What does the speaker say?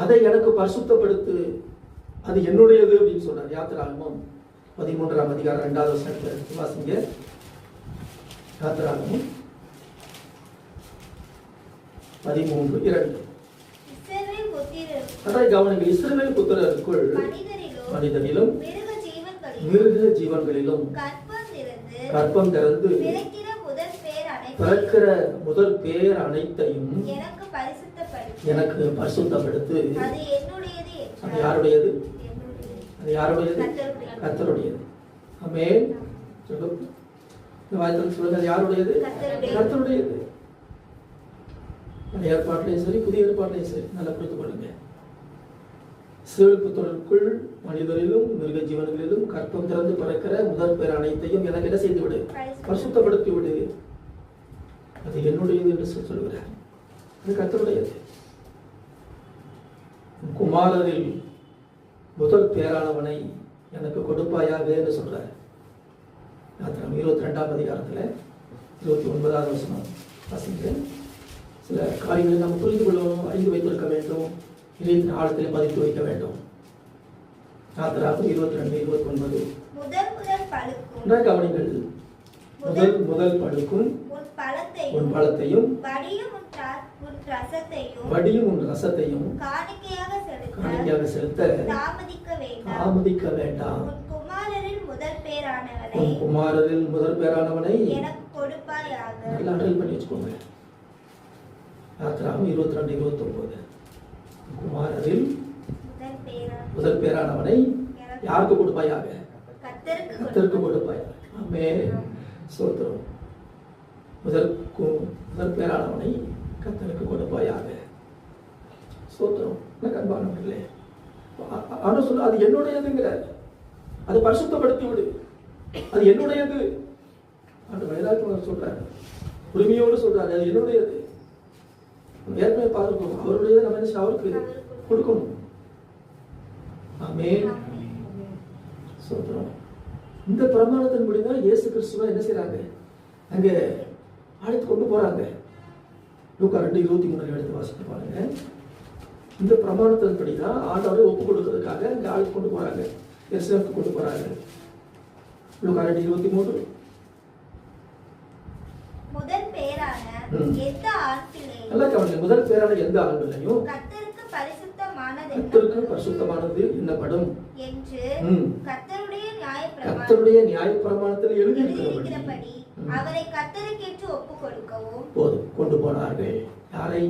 அதை எனக்கு பரிசுத்தப்படுத்து, அது என்னுடையது அப்படின்னு சொன்னார். யாத்திராகமம் 13ஆம் அதிகாரம் 2வது வசனத்தில் வாசிங்க. யாத்திராகமம் 13:2. அதான் கவனிங்க, இஸ்ரவேல் புத்திரருக்குள் மனிதரிலும் மிருக ஜீவன்களிலும் கற்பம் திறந்து பிறக்கிற முதல் பேர் அனைத்தையும் எனக்கு பரிசுத்தப்படுத்து. அது யாருடையது? அது யாருடையது? கர்த்தருடையது. ஆமென். சொல்லுங்க, அது யாருடையது? கர்த்தருடையது. ஏற்பாட்டிலையும் சரி, புதிய ஏற்பாட்டிலையும் சரி, நல்லா புரிந்து கொள்ளுங்க. இஸ்ரவேல் புத்திரருக்குள் மனிதரிலும் மிருக ஜீவன்களிலும் கற்பம் திறந்து பிறக்கிற முதல் பேர் அனைத்தையும் எனக்கு என்ன செய்து விடு? பரிசுத்தப்படுத்தி விடு. அது என்னுடையது என்று சொல்கிறார். அது கர்த்தருடையது. குமாரரில் முதல் பேரானவனை எனக்கு கொடுப்பாயாக என்று சொல்றார். 22ஆம் அதிகாரத்தில் 29வது வசனம் வாசிங்க. சில காரியங்களை நாம் புரிந்து கொள்ளணும், அறிந்து வைத்திருக்க வேண்டும், இதயத்தின் ஆழத்தில் பதித்து வைக்க வேண்டும். யாத்திராகமம் 22:29. கவனிங்கள். முதல் பழுக்கும் உன் பழத்தையும் வடியும் உன் ரசத்தையும் காணிக்கையாக செலுத்த தாமதிக்க வேண்டாம். உன் குமாரரில் முதல் பேரானவனை நல்லா அண்டல் பண்ணி வச்சுக்கோங்க. யாத்திராகமம் 22:29. குமாரரில் முதல் பேரானவனை யாருக்கு கொடுப்பாயாக? கர்த்தருக்கு கொடுப்பாயாக. ஆமென். ஸ்தோத்திரம். முதல் பேரானவனை கர்த்தருக்கு கொடுப்பாயாக. ஸ்தோத்திரம். அன்பானவர்களே, ஆனா சொல்ல அது என்னுடையதுங்கிறார். அதை பரிசுத்தப்படுத்தி விடு, அது என்னுடையது. அந்த வைராக்கியம் சொல்றாரு, உரிமையோடு சொல்றாரு, அது என்னுடையது. ஏற்கனவே பார்த்துருக்கோம், அவருடையதை நம்ம என்ன அவருக்கு கொடுக்கணும். ஆமென். ஸ்தோத்திரம். இந்த பிரமாணத்தின் முடிதான் இயேசு கிறிஸ்துவை என்ன செய்யறாங்க? அங்க அழைத்து கொண்டு போறாங்க. லூக்கா 2:23 எடுத்து வாசித்து பாருங்க. இந்த பிரமாணத்தின்படிதான் ஆண்டவரை ஒப்பு கொடுக்கிறதுக்காக அங்க அழைத்து கொண்டு போறாங்க, எருசலேமுக்கு கொண்டு போறாங்க. லூக்கா 2:23. முதல் பேரான எந்த ஆண்களையும் கர்த்தருக்கு பரிசுத்தமானது என்னப்படும் என்று கர்த்தருடைய நியாயப்பிரமாணத்தில் எழுதியிருக்கிறபடி அவரை கர்த்தருக்கென்று ஒப்பு கொடுக்கவும் போதும் கொண்டு போனார்கள். யாரை?